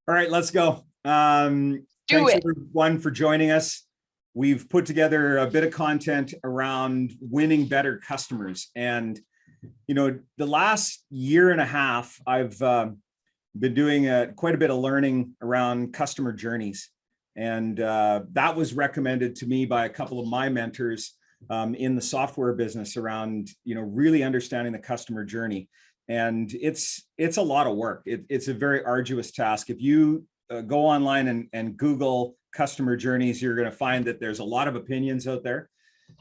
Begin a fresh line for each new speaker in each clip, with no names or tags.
All right, let's go.
Do
Thanks
it.
everyone for joining us. We've put together a bit of content around winning better customers. And, you know, the last year and a half, I've been doing quite a bit of learning around customer journeys. And that was recommended to me by a couple of my mentors in the software business around, you know, really understanding the customer journey. And it's a lot of work. It's a very arduous task. If you go online and Google customer journeys, you're going to find that there's a lot of opinions out there.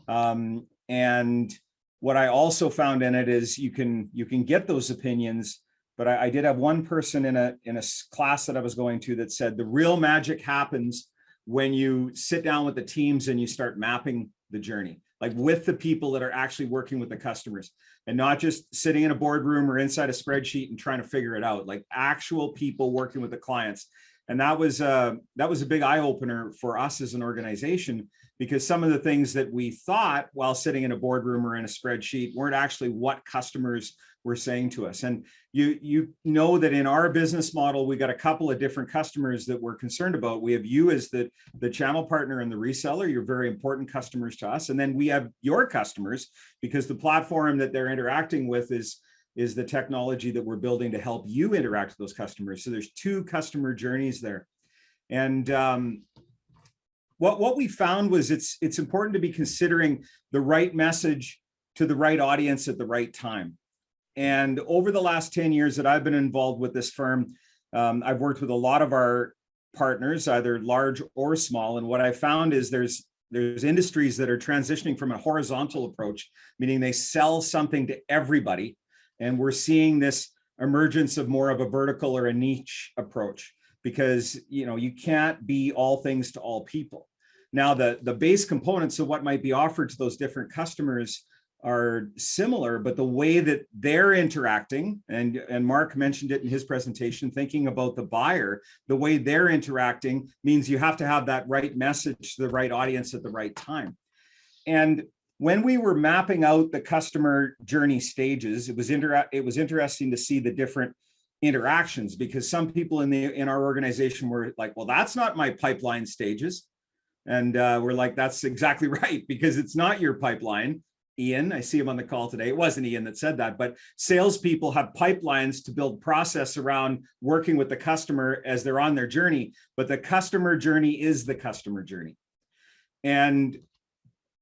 And what I also found in it is you can get those opinions, but I did have one person in a class that I was going to that said the real magic happens when you sit down with the teams and you start mapping the journey, like with the people that are actually working with the customers, and not just sitting in a boardroom or inside a spreadsheet and trying to figure it out, like actual people working with the clients. And that was a big eye opener for us as an organization, because some of the things that we thought while sitting in a boardroom or in a spreadsheet weren't actually what customers were saying to us. And you know that in our business model, we got a couple of different customers that we're concerned about. We have you as the channel partner and the reseller. You're very important customers to us. And then we have your customers, because the platform that they're interacting with is the technology that we're building to help you interact with those customers. So there's two customer journeys there. And what we found was it's important to be considering the right message to the right audience at the right time. And over the last 10 years that I've been involved with this firm, I've worked with a lot of our partners, either large or small. And what I found is there's industries that are transitioning from a horizontal approach, meaning they sell something to everybody. And we're seeing this emergence of more of a vertical or a niche approach, because you can't be all things to all people. Now, the base components of what might be offered to those different customers are similar, but the way that they're interacting, and Mark mentioned it in his presentation, thinking about the buyer, the way they're interacting means you have to have that right message to the right audience at the right time. And when we were mapping out the customer journey stages, it was interesting to see the different interactions, because some people in our organization were like, well, that's not my pipeline stages. And we're like, that's exactly right, because it's not your pipeline. Ian, I see him on the call today. It wasn't Ian that said that, but salespeople have pipelines to build process around working with the customer as they're on their journey, but the customer journey is the customer journey. And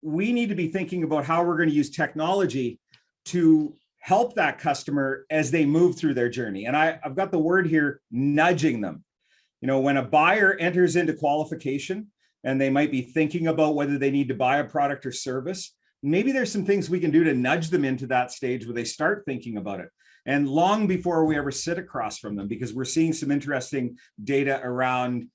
we need to be thinking about how we're going to use technology to help that customer as they move through their journey. And I've got the word here, nudging them. When a buyer enters into qualification and they might be thinking about whether they need to buy a product or service, maybe there's some things we can do to nudge them into that stage where they start thinking about it. And long before we ever sit across from them, because we're seeing some interesting data around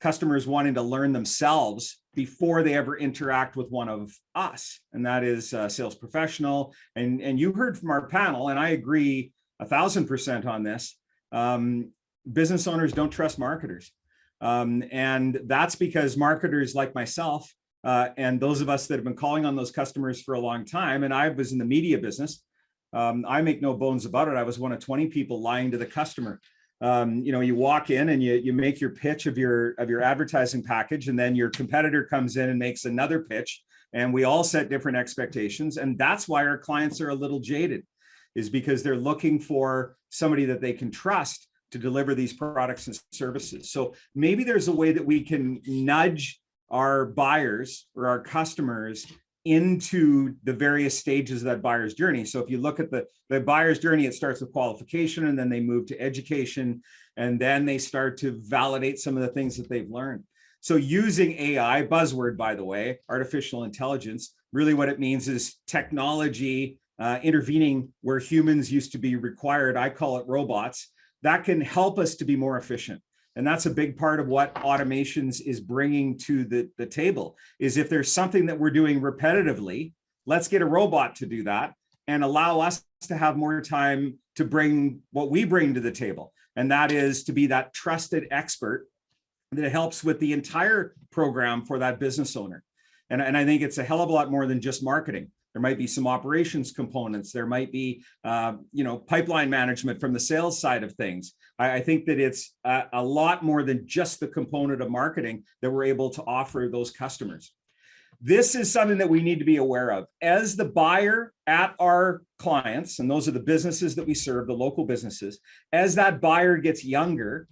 customers wanting to learn themselves before they ever interact with one of us. And that is a sales professional. And you heard from our panel, and I agree 1,000% on this. Business owners don't trust marketers. And that's because marketers like myself, and those of us that have been calling on those customers for a long time, and I was in the media business, I make no bones about it. I was one of 20 people lying to the customer. You walk in and you make your pitch of your advertising package, and then your competitor comes in and makes another pitch, and we all set different expectations. And that's why our clients are a little jaded, is because they're looking for somebody that they can trust to deliver these products and services. So maybe there's a way that we can nudge our buyers or our customers into the various stages of that buyer's journey. So if you look at the buyer's journey, it starts with qualification, and then they move to education, and then they start to validate some of the things that they've learned. So using AI, buzzword, by the way, artificial intelligence, really what it means is technology intervening where humans used to be required. I call it robots that can help us to be more efficient. And that's a big part of what automations is bringing to the table, is if there's something that we're doing repetitively, let's get a robot to do that and allow us to have more time to bring what we bring to the table. And that is to be that trusted expert that helps with the entire program for that business owner. And I think it's a hell of a lot more than just marketing. There might be some operations components. There might be, pipeline management from the sales side of things. I think that it's a lot more than just the component of marketing that we're able to offer those customers. This is something that we need to be aware of. As the buyer at our clients, and those are the businesses that we serve, the local businesses, as that buyer gets younger,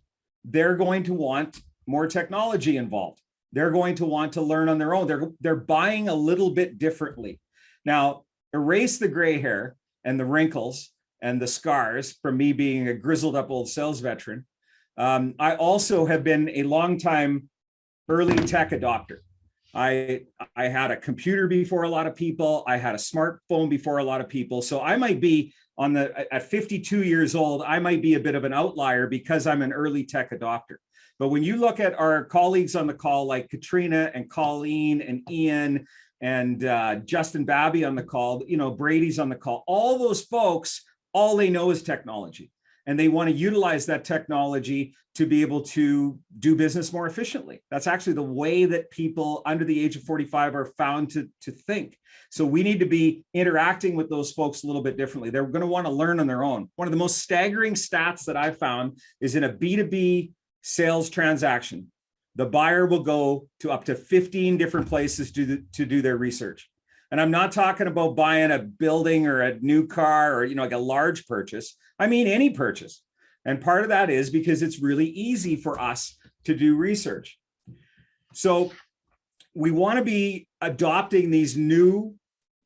they're going to want more technology involved. They're going to want to learn on their own. They're buying a little bit differently. Now, erase the gray hair and the wrinkles and the scars from me being a grizzled up old sales veteran. I also have been a longtime early tech adopter. I had a computer before a lot of people. I had a smartphone before a lot of people. So I might be at 52 years old, I might be a bit of an outlier because I'm an early tech adopter. But when you look at our colleagues on the call, like Katrina and Colleen and Ian and Justin Babby on the call, Brady's on the call, all those folks, all they know is technology. And they want to utilize that technology to be able to do business more efficiently. That's actually the way that people under the age of 45 are found to think. So we need to be interacting with those folks a little bit differently. They're going to want to learn on their own. One of the most staggering stats that I've found is in a B2B sales transaction, the buyer will go to up to 15 different places to do their research. And I'm not talking about buying a building or a new car or, like a large purchase. I mean, any purchase. And part of that is because it's really easy for us to do research. So we want to be adopting these new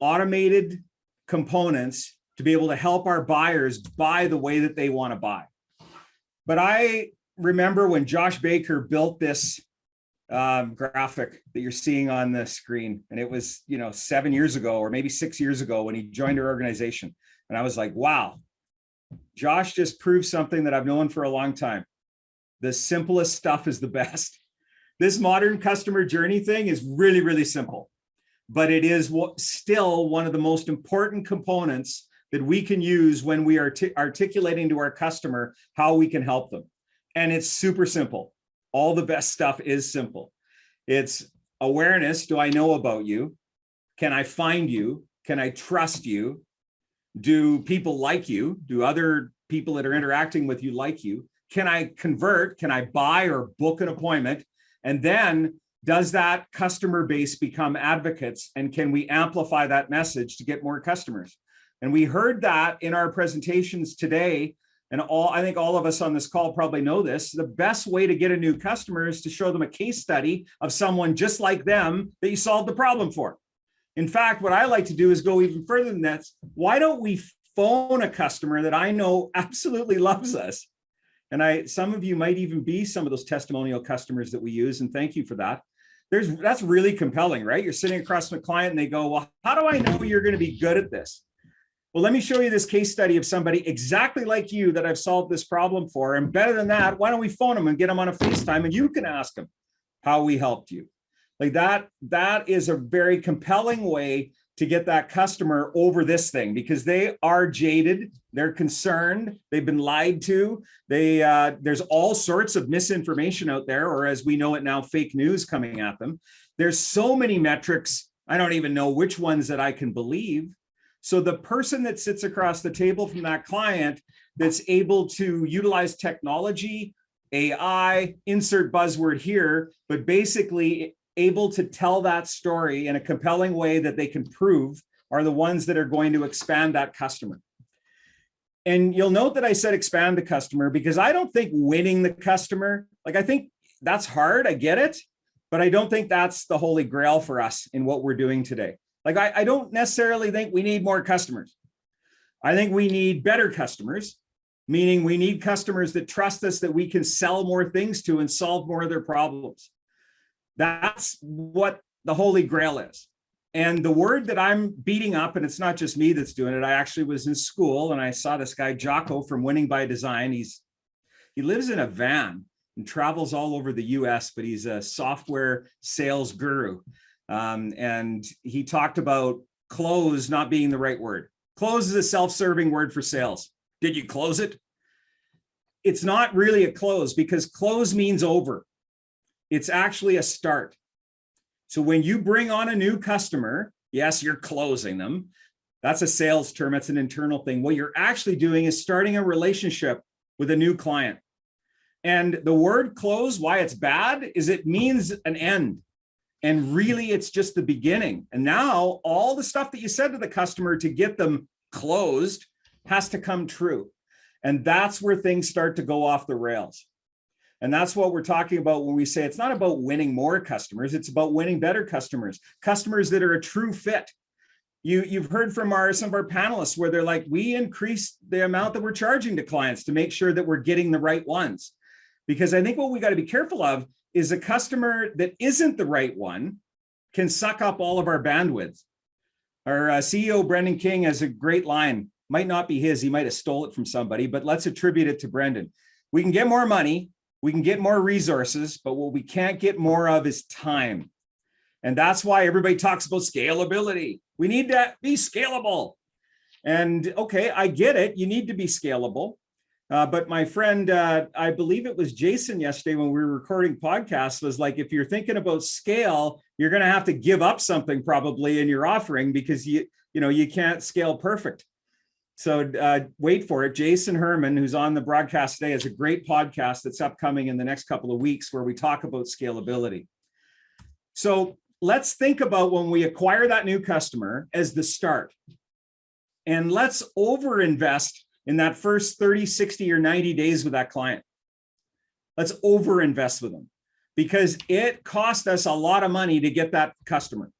automated components to be able to help our buyers buy the way that they want to buy. But I remember when Josh Baker built this graphic that you're seeing on the screen. And it was, 7 years ago, or maybe 6 years ago when he joined our organization. And I was like, wow, Josh just proved something that I've known for a long time. The simplest stuff is the best. This modern customer journey thing is really, really simple, but it is still one of the most important components that we can use when we are articulating to our customer how we can help them. And it's super simple. All the best stuff is simple. It's awareness. Do I know about you? Can I find you? Can I trust you? Do people like you? Do other people that are interacting with you like you? Can I convert? Can I buy or book an appointment? And then does that customer base become advocates? And can we amplify that message to get more customers? And we heard that in our presentations today. And I think all of us on this call probably know this. The best way to get a new customer is to show them a case study of someone just like them that you solved the problem for. In fact, what I like to do is go even further than that. Why don't we phone a customer that I know absolutely loves us? And some of you might even be some of those testimonial customers that we use, and thank you for that. That's really compelling, right? You're sitting across from a client and they go, well, how do I know you're going to be good at this? Well, let me show you this case study of somebody exactly like you that I've solved this problem for. And better than that, why don't we phone them and get them on a FaceTime and you can ask them how we helped you. Like that is a very compelling way to get that customer over this thing because they are jaded, they're concerned, they've been lied to. There's all sorts of misinformation out there, or as we know it now, fake news coming at them. There's so many metrics, I don't even know which ones that I can believe. So the person that sits across the table from that client that's able to utilize technology, AI, insert buzzword here, but basically able to tell that story in a compelling way that they can prove are the ones that are going to expand that customer. And you'll note that I said expand the customer because I don't think winning the customer, I think that's hard, I get it, but I don't think that's the holy grail for us in what we're doing today. I don't necessarily think we need more customers. I think we need better customers, meaning we need customers that trust us that we can sell more things to and solve more of their problems. That's what the holy grail is. And the word that I'm beating up, and it's not just me that's doing it, I actually was in school and I saw this guy, Jocko from Winning by Design. He lives in a van and travels all over the US, but he's a software sales guru. And he talked about close not being the right word. Close is a self-serving word for sales. Did you close it? It's not really a close because close means over. It's actually a start. So when you bring on a new customer, Yes, you're closing them. That's a sales term. That's an internal thing. What you're actually doing is starting a relationship with a new client. And the word close, why it's bad, is it means an end. And really, it's just the beginning. And now all the stuff that you said to the customer to get them closed has to come true. And that's where things start to go off the rails. And that's what we're talking about when we say it's not about winning more customers, it's about winning better customers, customers that are a true fit. You've heard from some of our panelists where they're like, we increase the amount that we're charging to clients to make sure that we're getting the right ones. Because I think what we got to be careful of is a customer that isn't the right one can suck up all of our bandwidth. Our CEO, Brendan King, has a great line. Might not be his, he might have stole it from somebody, but let's attribute it to Brendan. We can get more money, we can get more resources, but what we can't get more of is time. And that's why everybody talks about scalability. We need to be scalable. And okay, I get it, you need to be scalable. But my friend, I believe it was Jason yesterday when we were recording podcasts, was like, if you're thinking about scale, you're going to have to give up something probably in your offering because you can't scale perfect. So wait for it. Jason Herman, who's on the broadcast today, has a great podcast that's upcoming in the next couple of weeks where we talk about scalability. So let's think about when we acquire that new customer as the start. And let's overinvest in that first 30, 60, or 90 days with that client. Let's overinvest with them because it cost us a lot of money to get that customer.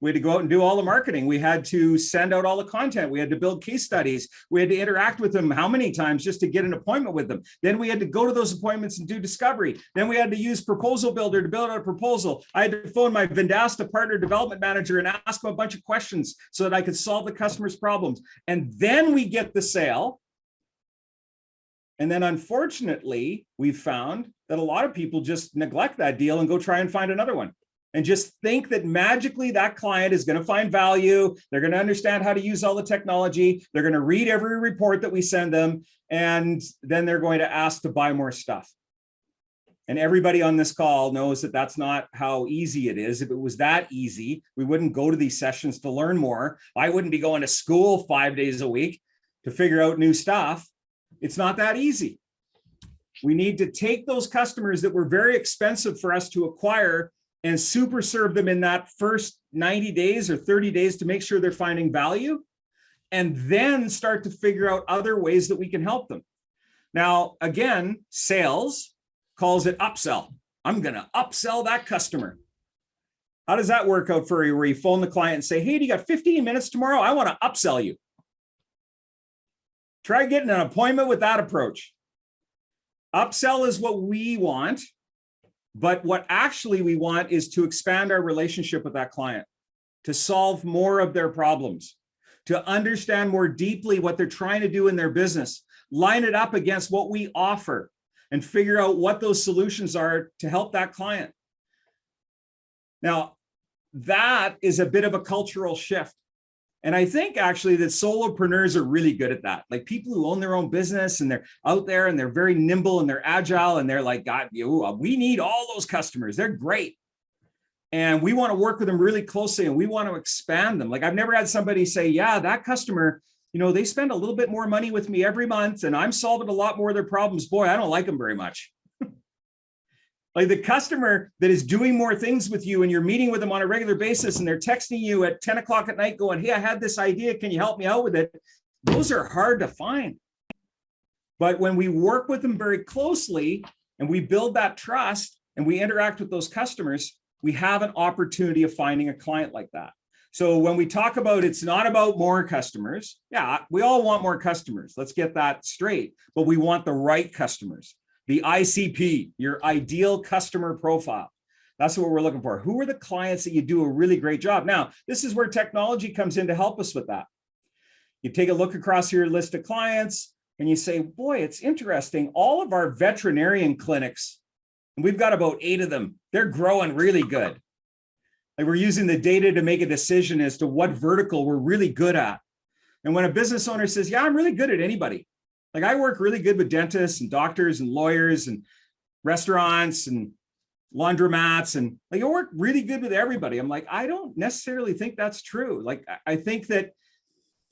We had to go out and do all the marketing. We had to send out all the content. We had to build case studies. We had to interact with them how many times just to get an appointment with them. Then we had to go to those appointments and do discovery. Then we had to use Proposal Builder to build out a proposal. I had to phone my Vendasta partner development manager and ask him a bunch of questions so that I could solve the customer's problems. And then we get the sale. And then unfortunately, we've found that a lot of people just neglect that deal and go try and find another one. And just think that magically that client is going to find value. They're going to understand how to use all the technology. They're going to read every report that we send them. And then they're going to ask to buy more stuff. And everybody on this call knows that that's not how easy it is. If it was that easy, we wouldn't go to these sessions to learn more. I wouldn't be going to school 5 days a week to figure out new stuff. It's not that easy. We need to take those customers that were very expensive for us to acquire and super serve them in that first 90 days or 30 days to make sure they're finding value, and then start to figure out other ways that we can help them. Now, again, sales calls it upsell. I'm going to upsell that customer. How does that work out for you where you phone the client and say, hey, do you got 15 minutes tomorrow? I want to upsell you. Try getting an appointment with that approach. Upsell is what we want. But what actually we want is to expand our relationship with that client, to solve more of their problems, to understand more deeply what they're trying to do in their business, line it up against what we offer, and figure out what those solutions are to help that client. Now, that is a bit of a cultural shift. And I think actually that solopreneurs are really good at that. Like people who own their own business and they're out there and they're very nimble and they're agile and they're like, God, we need all those customers. They're great. And we want to work with them really closely and we want to expand them. Like I've never had somebody say, yeah, that customer, they spend a little bit more money with me every month and I'm solving a lot more of their problems. Boy, I don't like them very much. Like the customer that is doing more things with you and you're meeting with them on a regular basis and they're texting you at 10 o'clock at night going, hey, I had this idea. Can you help me out with it? Those are hard to find. But when we work with them very closely and we build that trust and we interact with those customers, we have an opportunity of finding a client like that. So when we talk about it's not about more customers, yeah, we all want more customers. Let's get that straight. But we want the right customers. The ICP, your ideal customer profile. That's what we're looking for. Who are the clients that you do a really great job? Now, this is where technology comes in to help us with that. You take a look across your list of clients and you say, boy, it's interesting. All of our veterinarian clinics, and we've got about 8 of them, they're growing really good. Like we're using the data to make a decision as to what vertical we're really good at. And when a business owner says, yeah, I'm really good at anybody. Like I work really good with dentists and doctors and lawyers and restaurants and laundromats, and like, you work really good with everybody. I'm like, I don't necessarily think that's true. Like, I think that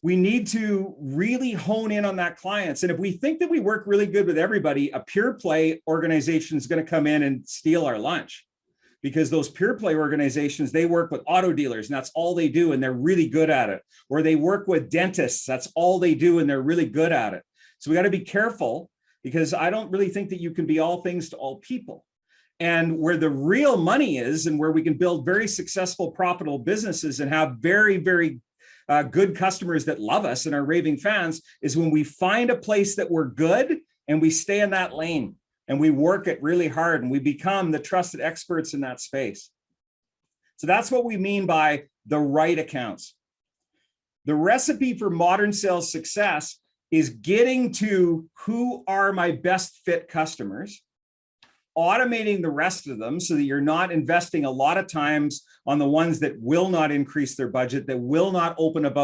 we need to really hone in on that clients. And if we think that we work really good with everybody, a pure play organization is going to come in and steal our lunch, because those pure play organizations, they work with auto dealers and that's all they do, and they're really good at it. Or they work with dentists, that's all they do, and they're really good at it. So we got to be careful, because I don't really think that you can be all things to all people. And where the real money is, and where we can build very successful, profitable businesses and have very, very good customers that love us and are raving fans, is when we find a place that we're good and we stay in that lane and we work it really hard and we become the trusted experts in that space. So that's what we mean by the right accounts. The recipe for modern sales success is getting to who are my best fit customers, automating the rest of them so that you're not investing a lot of times on the ones that will not increase their budget, that will not open up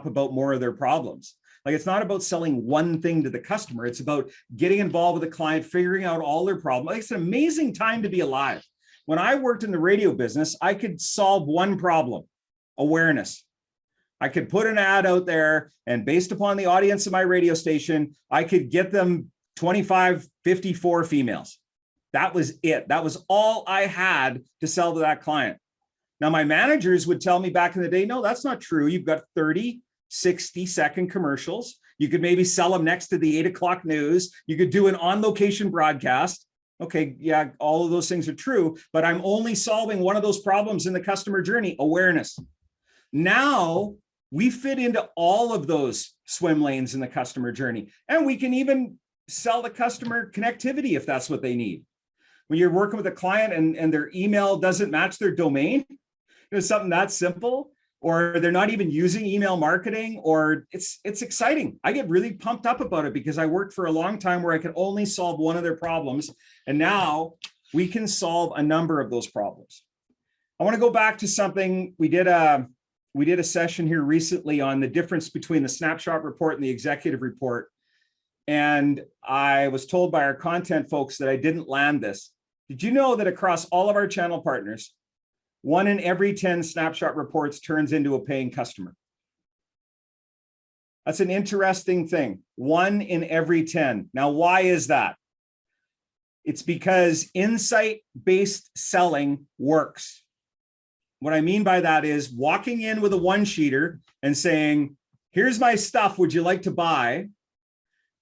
about more of their problems. Like, it's not about selling one thing to the customer. It's about getting involved with the client, figuring out all their problems. Like, it's an amazing time to be alive. When I worked in the radio business, I could solve one problem: awareness. I could put an ad out there, and based upon the audience of my radio station, I could get them 25, 54 females. That was it. That was all I had to sell to that client. Now, my managers would tell me back in the day, no, that's not true. You've got 30, 60-second commercials. You could maybe sell them next to the 8 o'clock news. You could do an on-location broadcast. Okay, yeah, all of those things are true, but I'm only solving one of those problems in the customer journey: awareness. Now, we fit into all of those swim lanes in the customer journey, and we can even sell the customer connectivity if that's what they need. When you're working with a client and their email doesn't match their domain, something that simple, or they're not even using email marketing, or it's exciting. I get really pumped up about it, because I worked for a long time where I could only solve one of their problems, and now we can solve a number of those problems. I want to go back to something we did a session here recently on the difference between the snapshot report and the executive report. And I was told by our content folks that I didn't land this. Did you know that across all of our channel partners, 1 in every 10 snapshot reports turns into a paying customer? That's an interesting thing. 1 in every 10. Now, why is that? It's because insight-based selling works. What I mean by that is walking in with a one-sheeter and saying, here's my stuff, would you like to buy,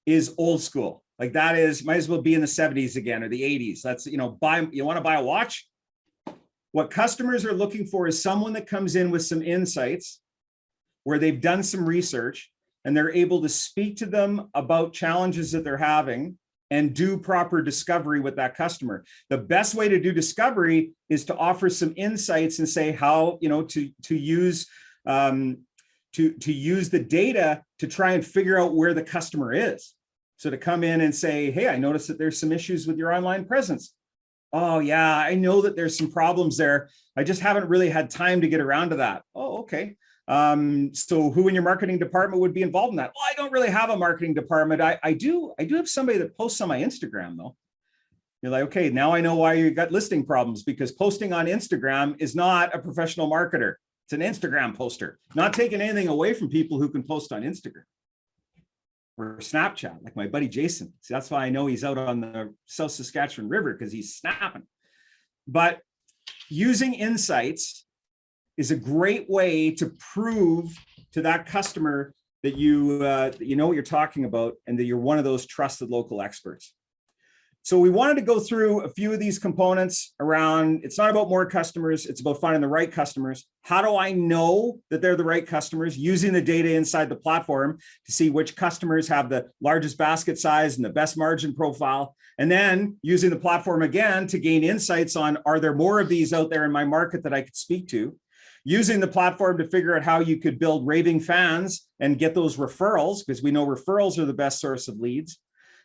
is old school. Like, that is, might as well be in the 70s again, or the 80s. That's, you want to buy a watch? What customers are looking for is someone that comes in with some insights, where they've done some research and they're able to speak to them about challenges that they're having and do proper discovery with that customer. The best way to do discovery is to offer some insights and say how, to use the data to try and figure out where the customer is. So to come in and say, hey, I noticed that there's some issues with your online presence. Oh yeah, I know that there's some problems there. I just haven't really had time to get around to that. Oh, okay. So who in your marketing department would be involved in that? Well, I don't really have a marketing department. I do have somebody that posts on my Instagram though. You're like, okay, now I know why you got listing problems, because posting on Instagram is not a professional marketer. It's an Instagram poster. Not taking anything away from people who can post on Instagram or Snapchat, like my buddy Jason. So that's why I know he's out on the South Saskatchewan River, because he's snapping. But using insights is a great way to prove to that customer that you know what you're talking about, and that you're one of those trusted local experts. So we wanted to go through a few of these components around, it's not about more customers, it's about finding the right customers. How do I know that they're the right customers? Using the data inside the platform to see which customers have the largest basket size and the best margin profile. And then using the platform again to gain insights on, are there more of these out there in my market that I could speak to? Using the platform to figure out how you could build raving fans and get those referrals, because we know referrals are the best source of leads.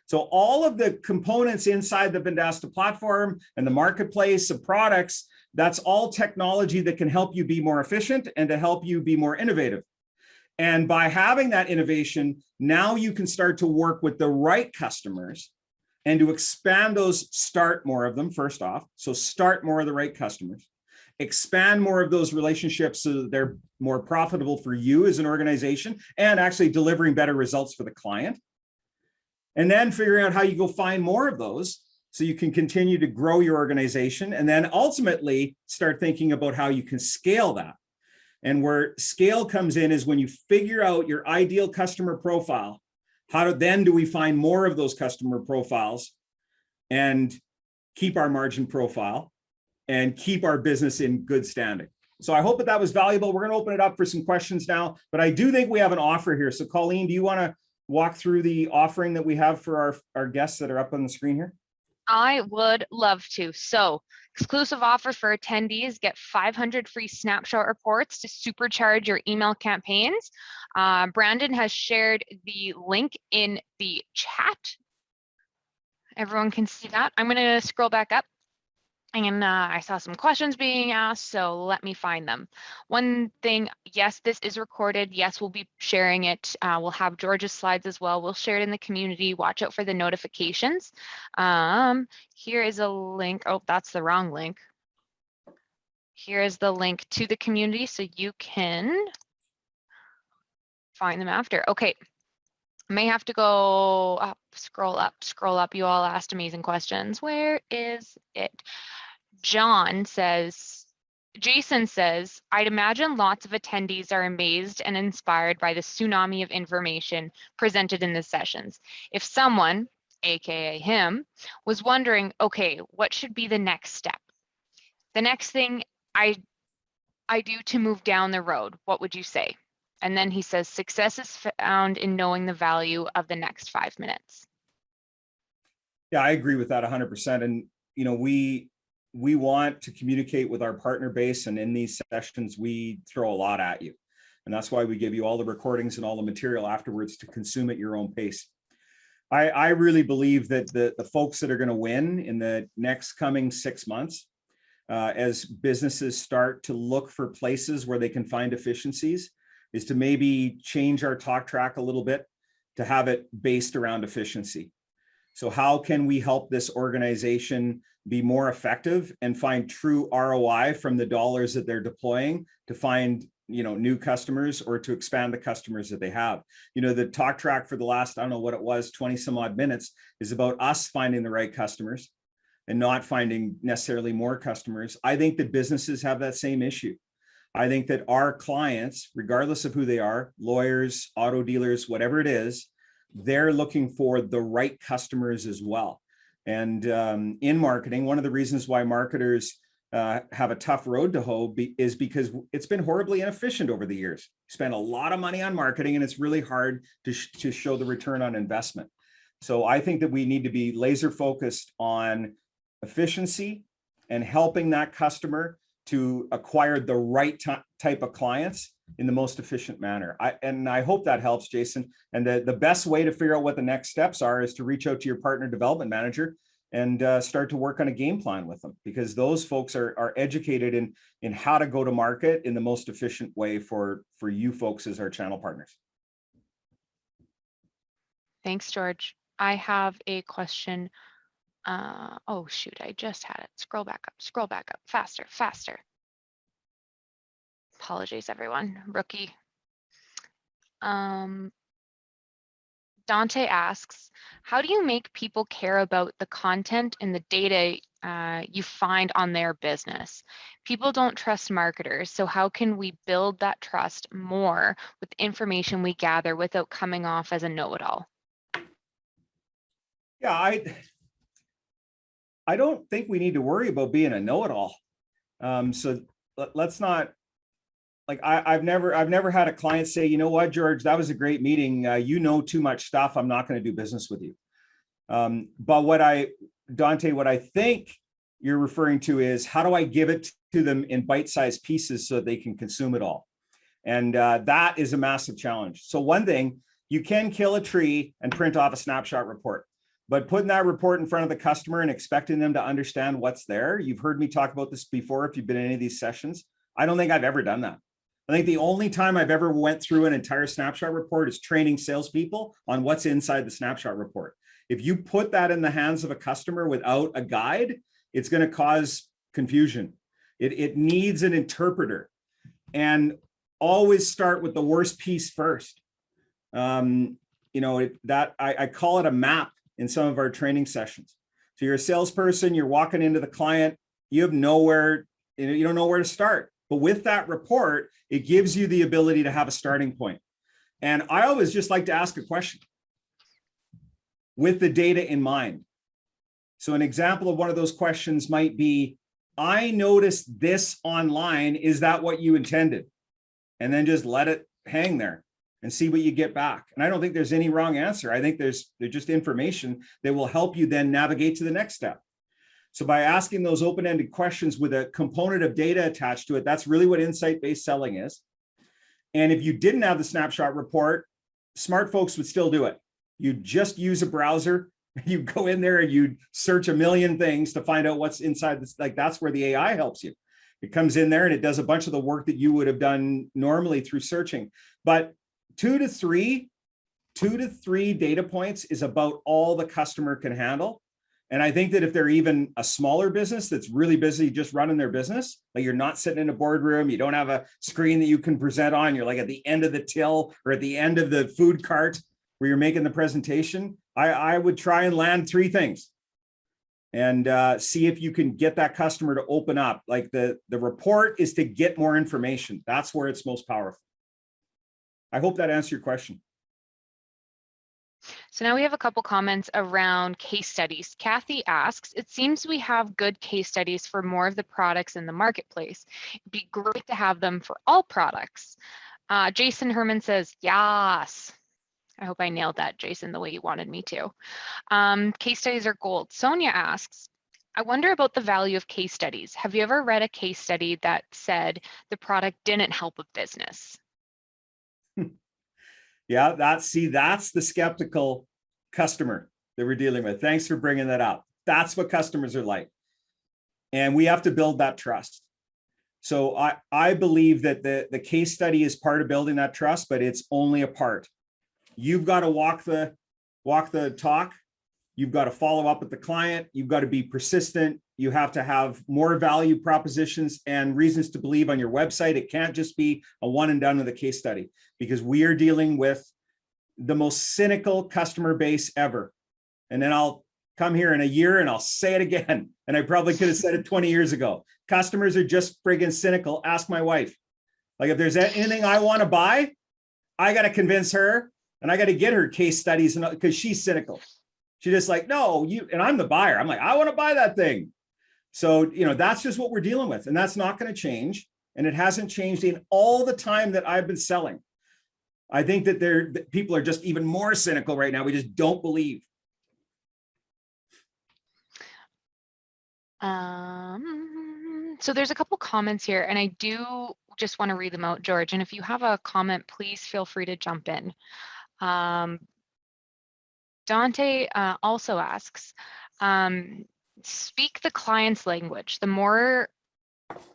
So all of the components inside the Vendasta platform and the marketplace of products, that's all technology that can help you be more efficient and to help you be more innovative. And by having that innovation, now you can start to work with the right customers and to expand those, start more of them first off. So start more of the right customers, expand more of those relationships so that they're more profitable for you as an organization and actually delivering better results for the client. And then figuring out how you go find more of those so you can continue to grow your organization, and then ultimately start thinking about how you can scale that. And where scale comes in is when you figure out your ideal customer profile. Then do we find more of those customer profiles and keep our margin profile and keep our business in good standing? So I hope that was valuable. We're going to open it up for some questions now, but I do think we have an offer here. So Colleen, do you want to walk through the offering that we have for our guests that are up on the screen here?
I would love to. So exclusive offer for attendees, get 500 free snapshot reports to supercharge your email campaigns. Brandon has shared the link in the chat. Everyone can see that. I'm going to scroll back up. And I saw some questions being asked, so let me find them. One thing, yes, this is recorded. Yes, we'll be sharing it. We'll have George's slides as well. We'll share it in the community. Watch out for the notifications. Here is a link. Oh, that's the wrong link. Here is the link to the community, so you can find them after. Okay. May have to go up, scroll up, scroll up. You all asked amazing questions. Where is it? Jason says, I'd imagine lots of attendees are amazed and inspired by the tsunami of information presented in the sessions. If someone, AKA him, was wondering, okay, what should be the next step? The next thing I do to move down the road, what would you say? And then he says, success is found in knowing the value of the next 5 minutes.
Yeah, I agree with that 100%. And, you know, we want to communicate with our partner base, and in these sessions, we throw a lot at you. And that's why we give you all the recordings and all the material afterwards to consume at your own pace. I really believe that the folks that are going to win in the next coming 6 months, as businesses start to look for places where they can find efficiencies, is to maybe change our talk track a little bit to have it based around efficiency. So how can we help this organization be more effective and find true ROI from the dollars that they're deploying to find, you know, new customers or to expand the customers that they have? You know, the talk track for the last, I don't know what it was, 20 some odd minutes is about us finding the right customers and not finding necessarily more customers. I think that businesses have that same issue. I think that our clients, regardless of who they are, lawyers, auto dealers, whatever it is, they're looking for the right customers as well. And in marketing, one of the reasons why marketers have a tough road to hoe is because it's been horribly inefficient over the years. Spend a lot of money on marketing, and it's really hard to show the return on investment. So I think that we need to be laser focused on efficiency and helping that customer to acquire the right type of clients in the most efficient manner. I hope that helps, Jason. And the best way to figure out what the next steps are is to reach out to your partner development manager and start to work on a game plan with them, because those folks are educated in how to go to market in the most efficient way for you folks as our channel partners.
Thanks, George. I have a question. Oh, shoot, I just had it. Scroll back up, faster, faster. Apologies, everyone, rookie. Dante asks, how do you make people care about the content and the data you find on their business? People don't trust marketers, so how can we build that trust more with the information we gather without coming off as a know-it-all?
Yeah, I don't think we need to worry about being a know-it-all. So let's not, like, I've never had a client say, you know what, George, that was a great meeting. You know too much stuff. I'm not going to do business with you. But Dante, what I think you're referring to is, how do I give it to them in bite-sized pieces so that they can consume it all? And that is a massive challenge. So one thing, you can kill a tree and print off a snapshot report. But putting that report in front of the customer and expecting them to understand what's there, you've heard me talk about this before if you've been in any of these sessions. I don't think I've ever done that. I think the only time I've ever went through an entire snapshot report is training salespeople on what's inside the snapshot report. If you put that in the hands of a customer without a guide, it's going to cause confusion. It needs an interpreter, and always start with the worst piece first. You know, I call it a map in some of our training sessions. So you're a salesperson, you're walking into the client, you have nowhere, you don't know where to start. But with that report, it gives you the ability to have a starting point. And I always just like to ask a question with the data in mind. So an example of one of those questions might be, I noticed this online. Is that what you intended? And then just let it hang there and see what you get back. And I don't think there's any wrong answer. I think there's just information that will help you then navigate to the next step. So by asking those open-ended questions with a component of data attached to it, that's really what insight-based selling is. And if you didn't have the snapshot report, smart folks would still do it. You just use a browser, you go in there and you search a million things to find out what's inside this. Like, that's where the AI helps you. It comes in there and it does a bunch of the work that you would have done normally through searching. But two to three data points is about all the customer can handle. And I think that if they're even a smaller business that's really busy just running their business, like you're not sitting in a boardroom, you don't have a screen that you can present on, you're like at the end of the till or at the end of the food cart where you're making the presentation, I would try and land 3 things and see if you can get that customer to open up. Like the report is to get more information. That's where it's most powerful. I hope that answered your question.
So now we have a couple comments around case studies. Kathy asks, it seems we have good case studies for more of the products in the marketplace. It'd be great to have them for all products. Jason Herman says, yes. I hope I nailed that, Jason, the way you wanted me to. Case studies are gold. Sonia asks, I wonder about the value of case studies. Have you ever read a case study that said the product didn't help a business?
Yeah, that's the skeptical customer that we're dealing with. Thanks for bringing that up. That's what customers are like. And we have to build that trust. So I believe that the case study is part of building that trust, but it's only a part. You've got to walk the talk. You've got to follow up with the client. You've got to be persistent. You have to have more value propositions and reasons to believe on your website. It can't just be a one and done with a case study, because we are dealing with the most cynical customer base ever. And then I'll come here in a year and I'll say it again. And I probably could have said it 20 years ago. Customers are just friggin' cynical. Ask my wife. Like, if there's anything I want to buy, I got to convince her and I got to get her case studies because she's cynical. She's just like, no, and I'm the buyer. I'm like, I want to buy that thing. So, that's just what we're dealing with. And that's not going to change. And it hasn't changed in all the time that I've been selling. I think that people are just even more cynical right now. We just don't believe.
So there's a couple comments here, and I do just want to read them out, George. And if you have a comment, please feel free to jump in. Dante also asks, speak the client's language. The more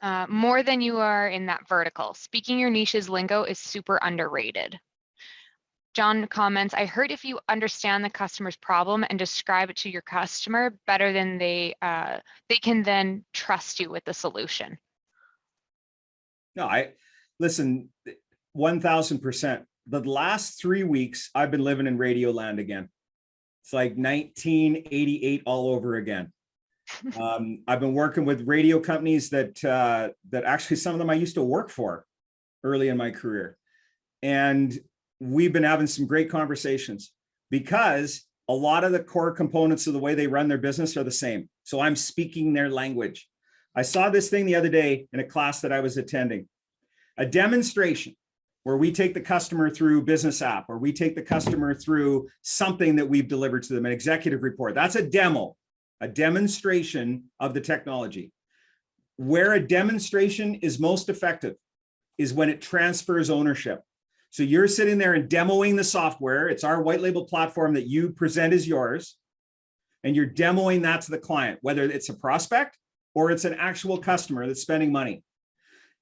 than you are in that vertical. Speaking your niche's lingo is super underrated. John comments, I heard if you understand the customer's problem and describe it to your customer better than they can then trust you with the solution.
No, listen, 1000%. The last 3 weeks, I've been living in radio land again. It's like 1988 all over again. I've been working with radio companies that actually some of them I used to work for early in my career. And we've been having some great conversations because a lot of the core components of the way they run their business are the same. So I'm speaking their language. I saw this thing the other day in a class that I was attending, a demonstration where we take the customer through business app, or we take the customer through something that we've delivered to them, an executive report. That's a demo, a demonstration of the technology. Where a demonstration is most effective is when it transfers ownership. So you're sitting there and demoing the software. It's our white label platform that you present as yours, and you're demoing that to the client, whether it's a prospect or it's an actual customer that's spending money.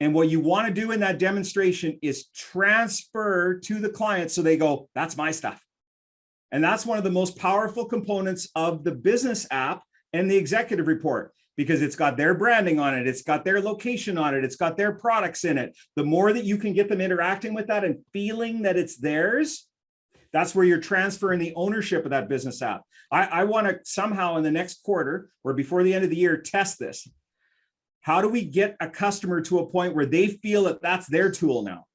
And what you want to do in that demonstration is transfer to the client so they go, that's my stuff. And that's one of the most powerful components of the business app and the executive report, because it's got their branding on it. It's got their location on it. It's got their products in it. The more that you can get them interacting with that and feeling that it's theirs, that's where you're transferring the ownership of that business app. I want to somehow in the next quarter or before the end of the year, test this. How do we get a customer to a point where they feel that that's their tool now,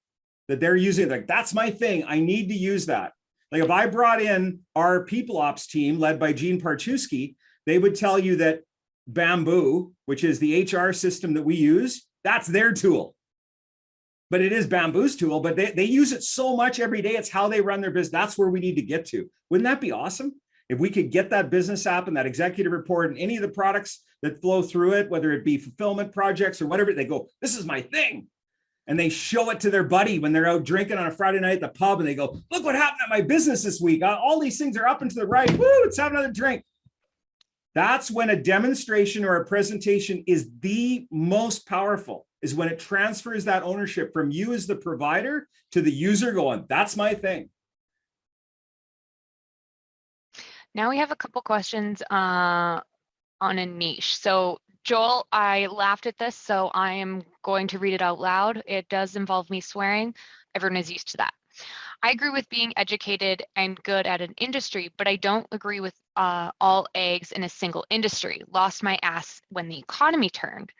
that they're using it? Like, that's my thing. I need to use that. Like if I brought in our people ops team led by Gene Parchewski, they would tell you that Bamboo, which is the HR system that we use, that's their tool. But it is Bamboo's tool, but they use it so much every day. It's how they run their business. That's where we need to get to. Wouldn't that be awesome? If we could get that business app and that executive report and any of the products that flow through it, whether it be fulfillment projects or whatever, they go, this is my thing. And they show it to their buddy when they're out drinking on a Friday night at the pub and they go, look what happened at my business this week. All these things are up and to the right. Woo, let's have another drink. That's when a demonstration or a presentation is the most powerful, is when it transfers that ownership from you as the provider to the user going, that's my thing.
Now we have a couple questions on a niche. So Joel, I laughed at this, so I am going to read it out loud. It does involve me swearing. Everyone is used to that. I agree with being educated and good at an industry, but I don't agree with all eggs in a single industry. Lost my ass when the economy turned.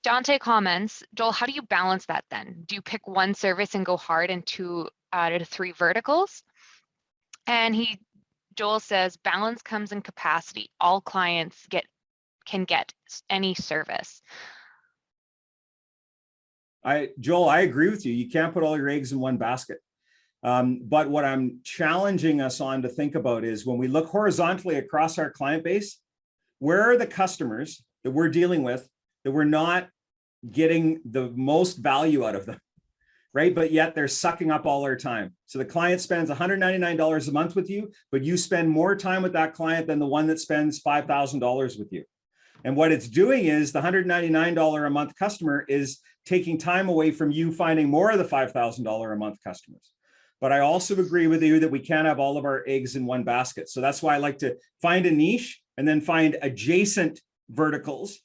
Dante comments, Joel, how do you balance that then? Do you pick one service and go hard into out of 3 verticals? And Joel says, balance comes in capacity. All clients can get any service.
Joel, I agree with you. You can't put all your eggs in one basket. But what I'm challenging us on to think about is when we look horizontally across our client base, where are the customers that we're dealing with that we're not getting the most value out of them, right? But yet they're sucking up all our time. So the client spends $199 a month with you, but you spend more time with that client than the one that spends $5,000 with you. And what it's doing is the $199 a month customer is taking time away from you finding more of the $5,000 a month customers. But I also agree with you that we can't have all of our eggs in one basket. So that's why I like to find a niche and then find adjacent verticals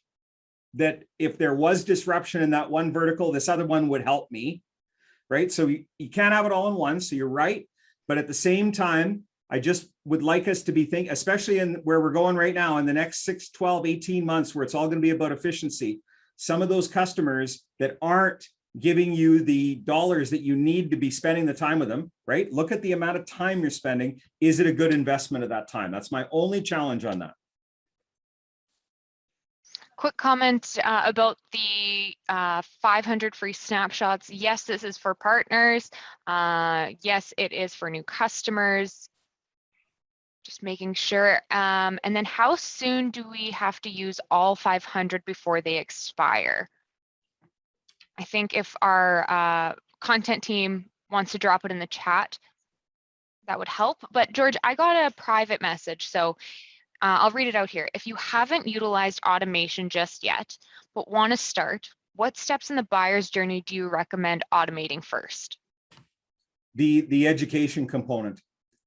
that if there was disruption in that one vertical, this other one would help me, right? So you can't have it all in one. So you're right. But at the same time, I just would like us to be thinking, especially in where we're going right now in the next 6, 12, 18 months, where it's all going to be about efficiency. Some of those customers that aren't giving you the dollars that you need to be spending the time with them, right? Look at the amount of time you're spending. Is it a good investment of that time? That's my only challenge on that.
Quick comment about the 500 free snapshots. Yes, this is for partners. Yes, it is for new customers. Just making sure. And then how soon do we have to use all 500 before they expire? I think if our content team wants to drop it in the chat, that would help. But George, I got a private message, so I'll read it out here. If you haven't utilized automation just yet, but want to start, what steps in the buyer's journey do you recommend automating first?
The education component,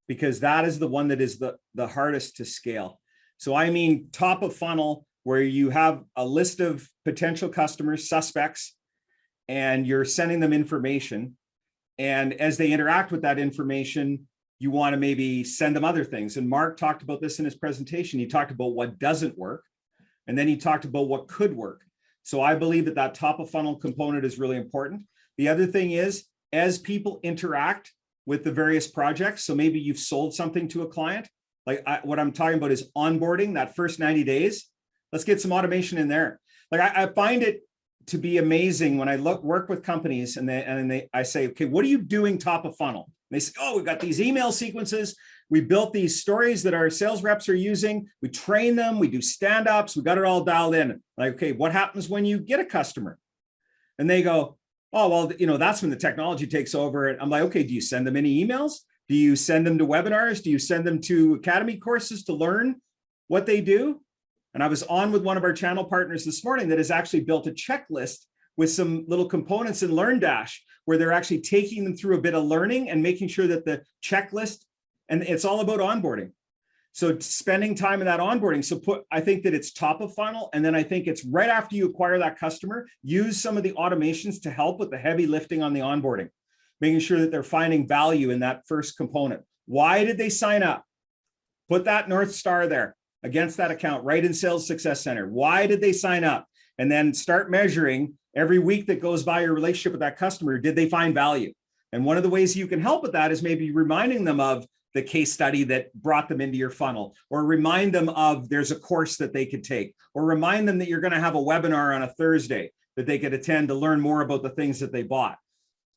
because that is the one that is the hardest to scale. So I mean, top of funnel, where you have a list of potential customers, suspects, and you're sending them information. And as they interact with that information, you want to maybe send them other things. And Mark talked about this in his presentation. He talked about what doesn't work, and then he talked about what could work. So I believe that top of funnel component is really important. The other thing is, as people interact with the various projects, so maybe you've sold something to a client, like what I'm talking about is onboarding, that first 90 days. Let's get some automation in there. Like I find it to be amazing when I work with companies and I say, okay, what are you doing top of funnel? And they say, oh, we've got these email sequences. We built these stories that our sales reps are using. We train them. We do stand-ups. We got it all dialed in. Like, okay, what happens when you get a customer? And they go, oh, well, that's when the technology takes over. And I'm like, okay, do you send them any emails? Do you send them to webinars? Do you send them to academy courses to learn what they do? And I was on with one of our channel partners this morning that has actually built a checklist with some little components in LearnDash, where they're actually taking them through a bit of learning and making sure that the checklist And it's all about onboarding. So spending time in that onboarding. So I think that it's top of funnel. And then I think it's right after you acquire that customer, use some of the automations to help with the heavy lifting on the onboarding, making sure that they're finding value in that first component. Why did they sign up? Put that North Star there against that account, right in Sales Success Center. Why did they sign up? And then start measuring every week that goes by your relationship with that customer. Did they find value? And one of the ways you can help with that is maybe reminding them of the case study that brought them into your funnel, or remind them of there's a course that they could take, or remind them that you're going to have a webinar on a Thursday that they could attend to learn more about the things that they bought.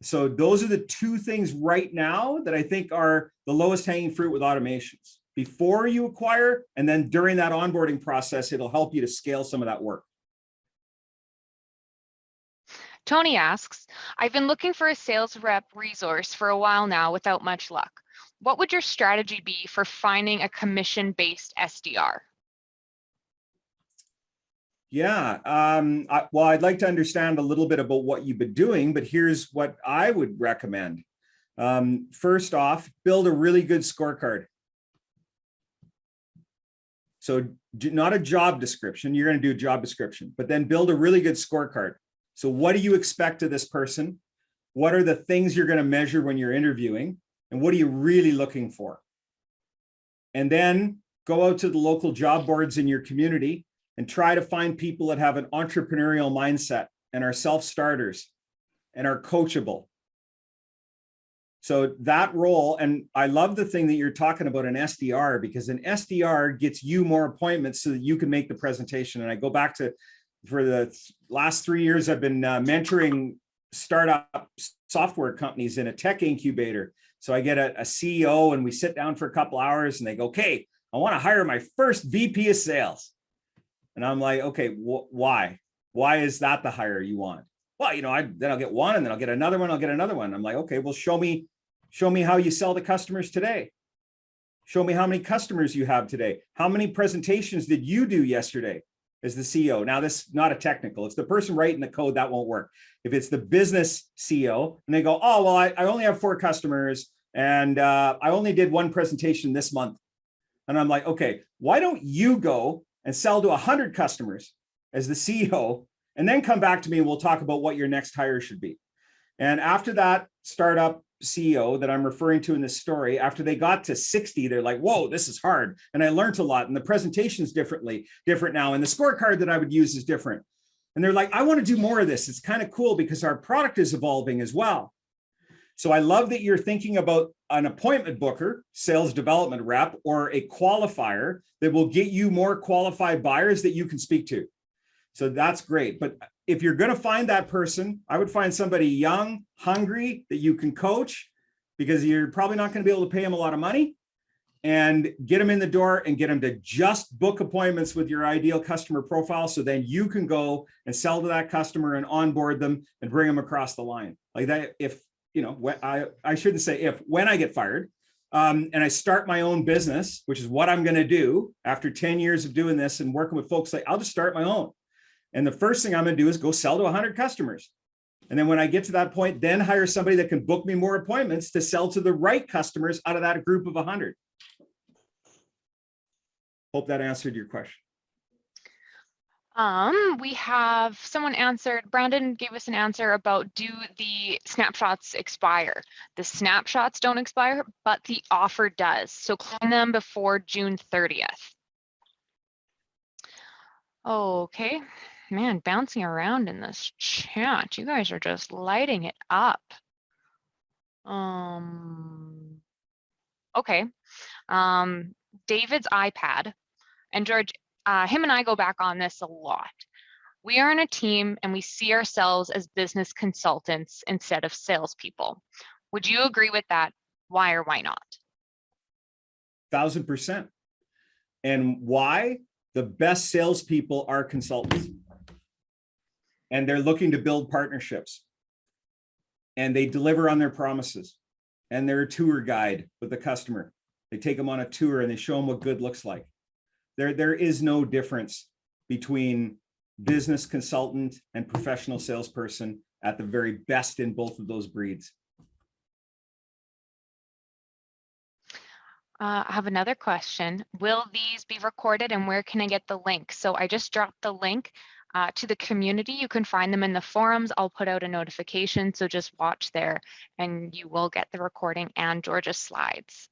So those are the two things right now that I think are the lowest hanging fruit with automations. Before you acquire, and then during that onboarding process, it'll help you to scale some of that work.
Tony asks, I've been looking for a sales rep resource for a while now without much luck. What would your strategy be for finding a commission-based SDR?
Yeah, well, I'd like to understand a little bit about what you've been doing, but here's what I would recommend. First off, build a really good scorecard. So not a job description, you're going to do a job description, but then build a really good scorecard. So what do you expect of this person? What are the things you're going to measure when you're interviewing? And what are you really looking for? And then go out to the local job boards in your community and try to find people that have an entrepreneurial mindset and are self-starters and are coachable. So that role, and I love the thing that you're talking about an SDR, because an SDR gets you more appointments so that you can make the presentation. And I go back to, for the last 3 years, I've been mentoring startup software companies in a tech incubator. So I get a CEO and we sit down for a couple hours and they go, okay, I want to hire my first VP of sales. And I'm like, okay, why? Why is that the hire you want? Well, you know, then I'll get one and then I'll get another one. I'll get another one. I'm like, okay, well, show me how you sell to customers today. Show me how many customers you have today. How many presentations did you do yesterday as the CEO? Now, this is not a technical. It's the person writing the code that won't work. If it's the business CEO and they go, oh, well, I only have 4 customers and I only did 1 presentation this month. And I'm like, okay, why don't you go and sell to 100 customers as the CEO and then come back to me and we'll talk about what your next hire should be. And after that startup CEO that I'm referring to in this story, after they got to 60, they're like, whoa, this is hard. And I learned a lot and the presentation's different now. And the scorecard that I would use is different. And they're like, I want to do more of this. It's kind of cool because our product is evolving as well. So I love that you're thinking about an appointment booker, sales development rep, or a qualifier that will get you more qualified buyers that you can speak to. So that's great. But if you're going to find that person, I would find somebody young, hungry that you can coach, because you're probably not going to be able to pay them a lot of money, and get them in the door and get them to just book appointments with your ideal customer profile. So then you can go and sell to that customer and onboard them and bring them across the line like that. If, you know, when I shouldn't say if, when I get fired and I start my own business, which is what I'm going to do after 10 years of doing this and working with folks, like I'll just start my own. And the first thing I'm going to do is go sell to 100 customers. And then when I get to that point, then hire somebody that can book me more appointments to sell to the right customers out of that group of 100. Hope that answered your question.
We have someone answered, Brandon gave us an answer about, do the snapshots expire? The snapshots don't expire, but the offer does. So claim them before June 30th. Okay, man, bouncing around in this chat. You guys are just lighting it up. Okay. David's iPad, and George, him and I go back on this a lot. We are in a team and we see ourselves as business consultants instead of salespeople. Would you agree with that? Why or why not?
1000%. And why? The best salespeople are consultants. And they're looking to build partnerships. And they deliver on their promises. And they're a tour guide with the customer. They take them on a tour and they show them what good looks like. There is no difference between business consultant and professional salesperson at the very best in both of those breeds.
I have another question. Will these be recorded and where can I get the link? So I just dropped the link to the community. You can find them in the forums. I'll put out a notification. So just watch there and you will get the recording and George's slides.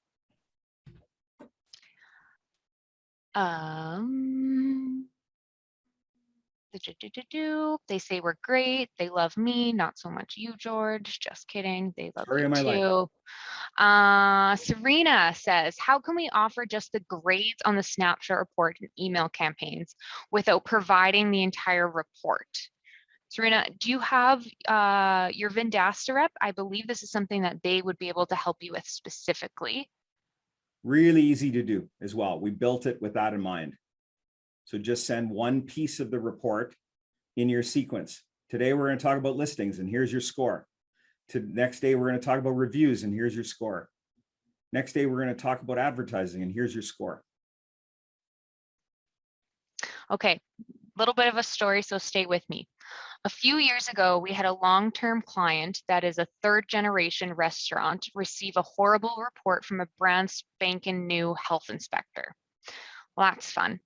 They say we're great. They love me, not so much you, George. Just kidding. They love
Story
you
of my life.
too. Serena says, how can we offer just the grades on the snapshot report and email campaigns without providing the entire report? Serena, do you have your Vendasta rep? I believe this is something that they would be able to help you with specifically.
Really easy to do as well. We built it with that in mind. So just send one piece of the report in your sequence. Today, we're going to talk about listings and here's your score. Next day, we're going to talk about reviews and here's your score. Next day, we're going to talk about advertising and here's your score.
Okay, little bit of a story, so stay with me. A few years ago, we had a long-term client that is a third-generation restaurant receive a horrible report from a brand spanking new health inspector. Well, that's fun.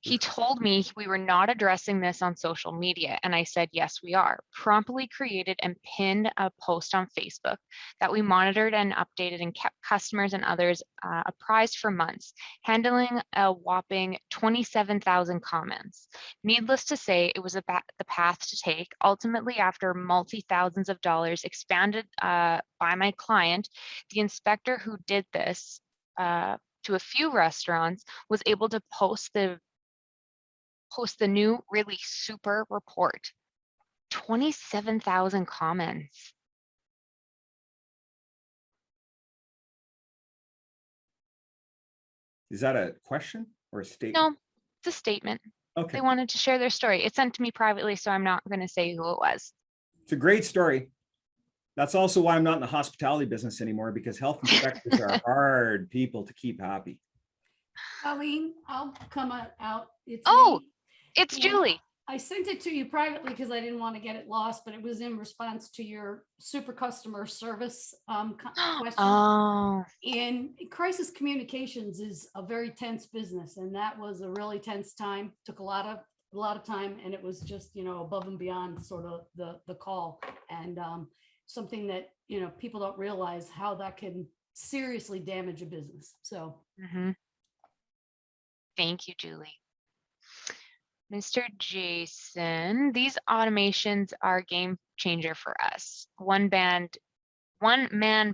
He told me we were not addressing this on social media, and I said, yes, we are. Promptly created and pinned a post on Facebook that we monitored and updated and kept customers and others apprised for months, handling a whopping 27,000 comments. Needless to say, it was the path to take. Ultimately, after multi-thousands of dollars expanded by my client, the inspector who did this to a few restaurants was able to post the new really super report. 27,000 comments.
Is that a question or a statement?
No, it's a statement.
Okay.
They wanted to share their story. It's sent to me privately, so I'm not going to say who it was.
It's a great story. That's also why I'm not in the hospitality business anymore, because health inspectors are hard people to keep happy.
Colleen, I'll come out. It's
Oh,
me.
it's
And
Julie.
I sent it to you privately because I didn't want to get it lost, but it was in response to your super customer service question.
Oh,
And crisis communications is a very tense business, and that was a really tense time. Took a lot of time, and it was just, you know, above and beyond sort of the call, and something that, you know, people don't realize how that can seriously damage a business. So
thank you, Julie. Mr. Jason, these automations are a game changer for us. One-man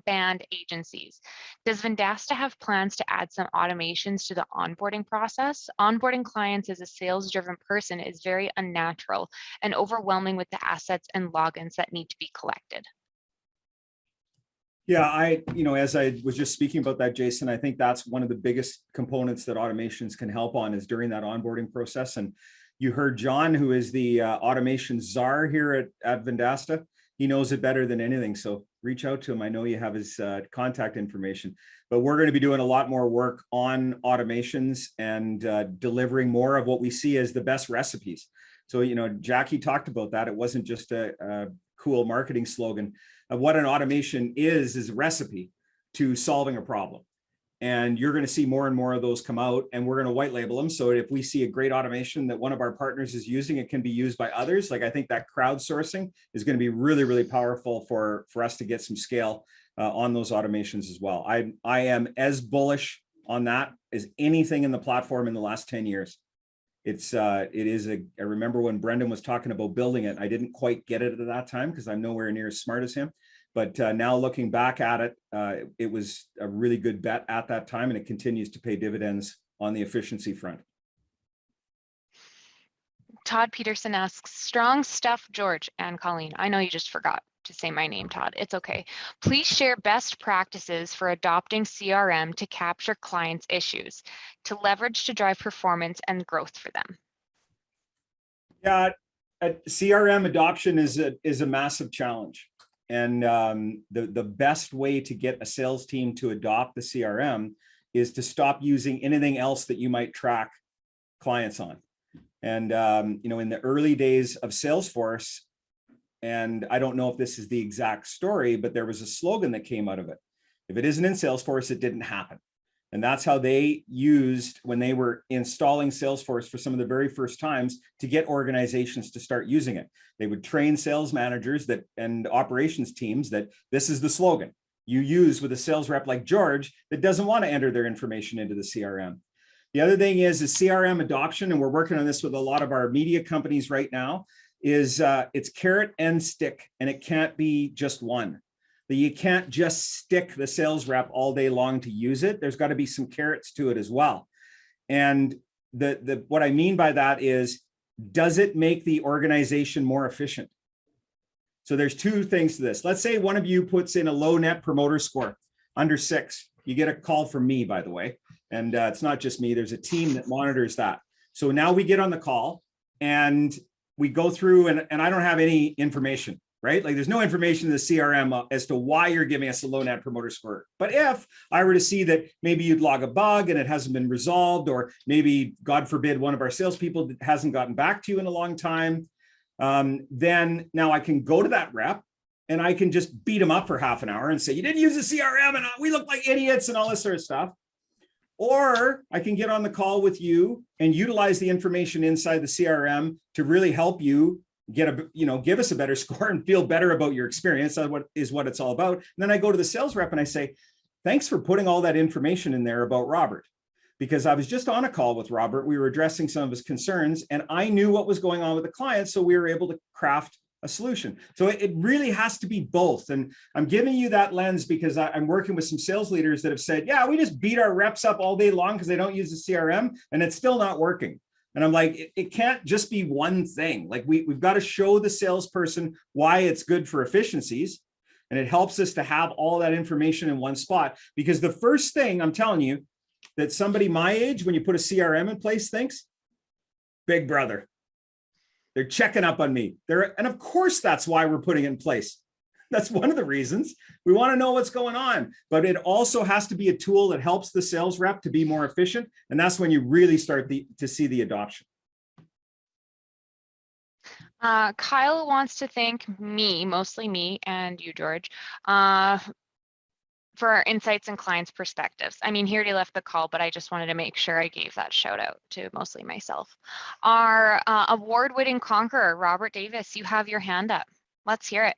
band agencies. Does Vendasta have plans to add some automations to the onboarding process? Onboarding clients as a sales-driven person is very unnatural and overwhelming with the assets and logins that need to be collected.
Yeah, as I was just speaking about that, Jason, I think that's one of the biggest components that automations can help on is during that onboarding process. And you heard John, who is the automation czar here at Vendasta. He knows it better than anything. So reach out to him. I know you have his contact information, but we're going to be doing a lot more work on automations and delivering more of what we see as the best recipes. So, you know, Jackie talked about that. It wasn't just a cool marketing slogan. What an automation is a recipe to solving a problem. And you're going to see more and more of those come out, and we're going to white label them. So if we see a great automation that one of our partners is using, it can be used by others. Like, I think that crowdsourcing is going to be really, really powerful for us to get some scale on those automations as well. I am as bullish on that as anything in the platform in the last 10 years. I remember when Brendan was talking about building it, I didn't quite get it at that time because I'm nowhere near as smart as him. But now looking back at it, it was a really good bet at that time, and it continues to pay dividends on the efficiency front.
Todd Peterson asks, strong stuff, George and Colleen. I know you just forgot to say my name, Todd. It's okay. Please share best practices for adopting CRM to capture clients' issues, to leverage to drive performance and growth for them.
Yeah, CRM adoption is a massive challenge. And the best way to get a sales team to adopt the CRM is to stop using anything else that you might track clients on. And in the early days of Salesforce, and I don't know if this is the exact story, but there was a slogan that came out of it. If it isn't in Salesforce, it didn't happen. And that's how they used when they were installing Salesforce for some of the very first times to get organizations to start using it. They would train sales managers that and operations teams that this is the slogan you use with a sales rep like George that doesn't want to enter their information into the CRM. The other thing is CRM adoption, and we're working on this with a lot of our media companies right now, is it's carrot and stick, and it can't be just one. That you can't just stick the sales rep all day long to use it. There's got to be some carrots to it as well. And what I mean by that is, does it make the organization more efficient? So there's two things to this. Let's say one of you puts in a low net promoter score, under 6. You get a call from me, by the way. And it's not just me, there's a team that monitors that. So now we get on the call and we go through and I don't have any information, right? Like there's no information in the CRM as to why you're giving us a low net promoter score. But if I were to see that maybe you'd log a bug and it hasn't been resolved, or maybe, God forbid, one of our salespeople hasn't gotten back to you in a long time, then now I can go to that rep and I can just beat them up for half an hour and say, you didn't use the CRM and we look like idiots and all this sort of stuff. Or I can get on the call with you and utilize the information inside the CRM to really help you get give us a better score and feel better about your experience. That's what it's all about. And then I go to the sales rep and I say, thanks for putting all that information in there about Robert, because I was just on a call with Robert. We were addressing some of his concerns and I knew what was going on with the client. So we were able to craft a solution. So it really has to be both. And I'm giving you that lens because I'm working with some sales leaders that have said, yeah, we just beat our reps up all day long because they don't use the CRM and it's still not working. And I'm like, it can't just be one thing. Like we've got to show the salesperson why it's good for efficiencies. And it helps us to have all that information in one spot. Because the first thing I'm telling you that somebody my age, when you put a CRM in place, thinks, Big Brother. They're checking up on me. And of course, that's why we're putting it in place. That's one of the reasons. We want to know what's going on, but it also has to be a tool that helps the sales rep to be more efficient. And that's when you really start to see the adoption.
Kyle wants to thank me, mostly me and you, George, for our insights and clients' perspectives. I mean, he already left the call, but I just wanted to make sure I gave that shout out to mostly myself. Our award-winning conqueror, Robert Davis, you have your hand up. Let's hear it.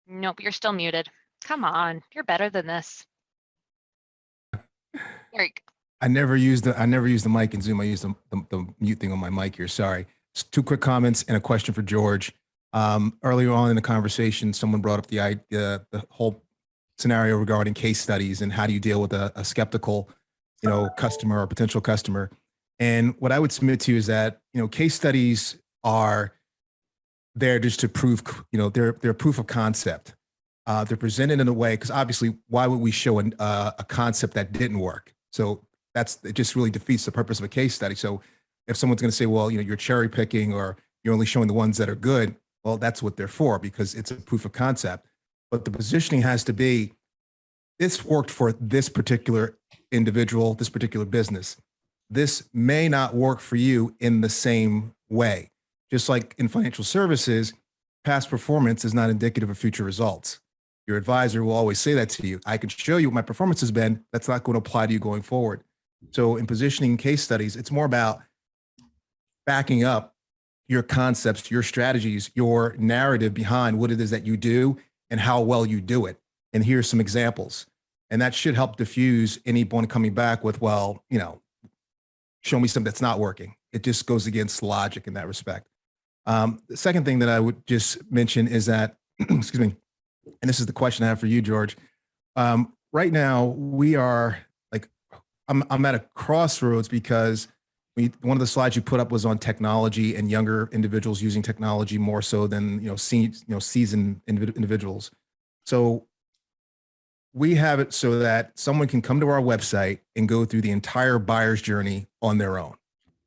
Nope, you're still muted. Come on, you're better than this. There you go.
I never use the mic in Zoom. I use the mute thing on my mic here. Sorry. Just 2 quick comments and a question for George. Earlier on in the conversation, someone brought up the whole scenario regarding case studies and how do you deal with a skeptical, customer or potential customer. And what I would submit to you is that, case studies are there just to prove, they're proof of concept. They're presented in a way, because obviously, why would we show a concept that didn't work? So it just really defeats the purpose of a case study. So if someone's going to say, well, you're cherry picking or you're only showing the ones that are good, well, that's what they're for, because it's a proof of concept. But the positioning has to be, this worked for this particular individual, this particular business. This may not work for you in the same way. Just like in financial services, past performance is not indicative of future results. Your advisor will always say that to you. I can show you what my performance has been. That's not going to apply to you going forward. So in positioning case studies, it's more about backing up your concepts, your strategies, your narrative behind what it is that you do and how well you do it. And here's some examples. And that should help diffuse anyone coming back with, well, show me something that's not working. It just goes against logic in that respect. The second thing that I would just mention is that, excuse me, and this is the question I have for you, George. Right now, we are I'm at a crossroads because one of the slides you put up was on technology and younger individuals using technology more so than seasoned individuals. So we have it so that someone can come to our website and go through the entire buyer's journey on their own.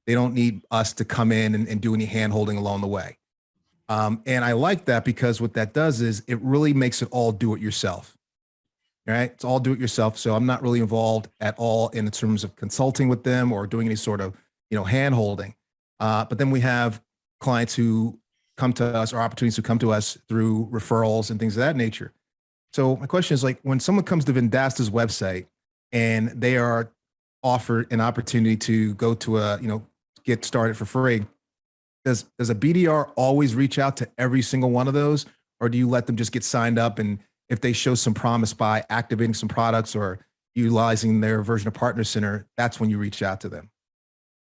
They don't need us to come in and do any hand-holding along the way. And I like that because what that does is it really makes it all do-it-yourself. Right? It's all do-it-yourself. So I'm not really involved at all in terms of consulting with them or doing any sort of hand-holding. But then we have clients who come to us or opportunities who come to us through referrals and things of that nature. So my question is like, when someone comes to Vendasta's website and they are offered an opportunity to go to get started for free, does a BDR always reach out to every single one of those? Or do you let them just get signed up, and if they show some promise by activating some products or utilizing their version of Partner Center, that's when you reach out to them?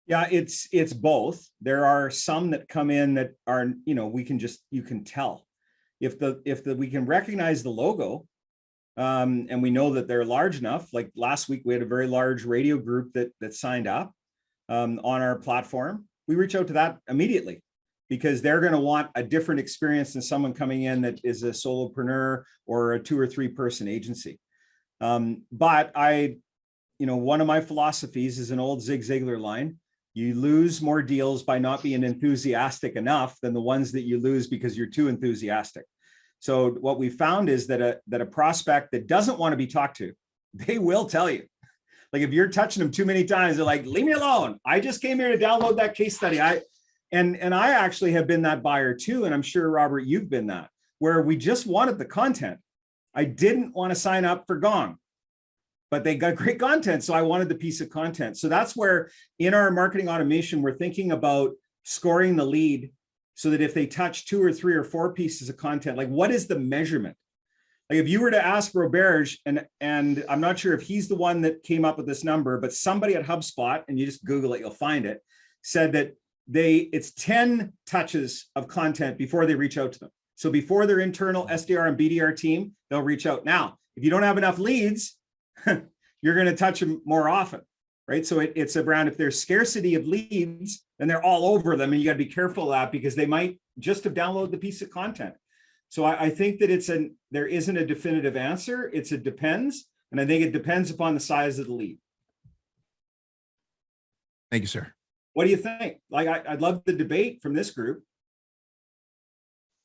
Yeah, it's both. There are some that come in that are, you can tell if we can recognize the logo, and we know that they're large enough. Like last week, we had a very large radio group that signed up on our platform. We reach out to that immediately because they're going to want a different experience than someone coming in that is a solopreneur or a 2 or 3 person agency. But one of my philosophies is an old Zig Ziglar line. You lose more deals by not being enthusiastic enough than the ones that you lose because you're too enthusiastic. So what we found is that a prospect that doesn't want to be talked to, they will tell you. Like if you're touching them too many times, they're like, leave me alone. I just came here to download that case study. And I actually have been that buyer too. And I'm sure, Robert, you've been that, where we just wanted the content. I didn't want to sign up for Gong, but they got great content. So I wanted the piece of content. So that's where in our marketing automation, we're thinking about scoring the lead so that if they touch 2 or 3 or 4 pieces of content, like what is the measurement? Like if you were to ask Roberge, and I'm not sure if he's the one that came up with this number, but somebody at HubSpot, and you just Google it, you'll find it, said that it's 10 touches of content before they reach out to them. So before their internal SDR and BDR team, they'll reach out. Now, if you don't have enough leads, you're going to touch them more often, right? So it's around, if there's scarcity of leads, then they're all over them, and you got to be careful of that because they might just have downloaded the piece of content. So I think that there isn't a definitive answer. It depends. And I think it depends upon the size of the lead.
Thank you, sir.
What do you think? Like, I'd love the debate from this group.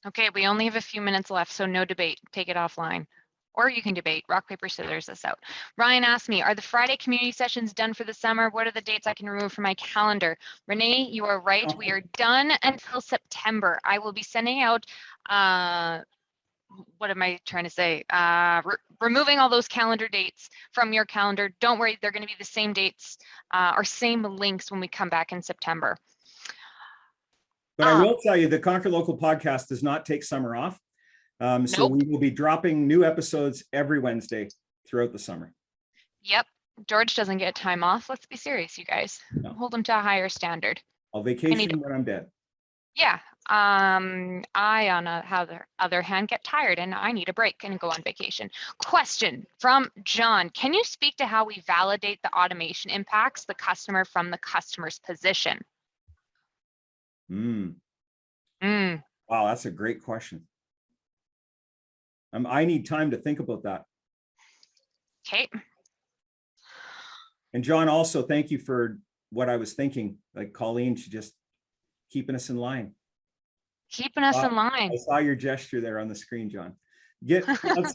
Okay, we only have a few minutes left, so no debate. Take it offline. Or you can debate. Rock, paper, scissors this out. Ryan asked me, are the Friday community sessions done for the summer? What are the dates I can remove from my calendar? Renee, you are right. We are done until September. I will be sending out, what am I trying to say? Removing all those calendar dates from your calendar. Don't worry, they're going to be the same dates or same links when we come back in September.
But I will tell you, the Conquer Local podcast does not take summer off. So we will be dropping new episodes every Wednesday throughout the summer. Yep.
George doesn't get time off. Let's be serious, you guys. No. Hold him to a higher standard.
I'll vacation when I'm dead.
Yeah. I, on the other hand, get tired and I need a break and go on vacation. Question from John. Can you speak to how we validate the automation impacts the customer from the customer's position?
Wow, that's a great question. I need time to think about that.
Okay.
And John, also, thank you for what I was thinking. Like Colleen, she just keeping us in line.
Keeping us in line.
I saw your gesture there on the screen, John.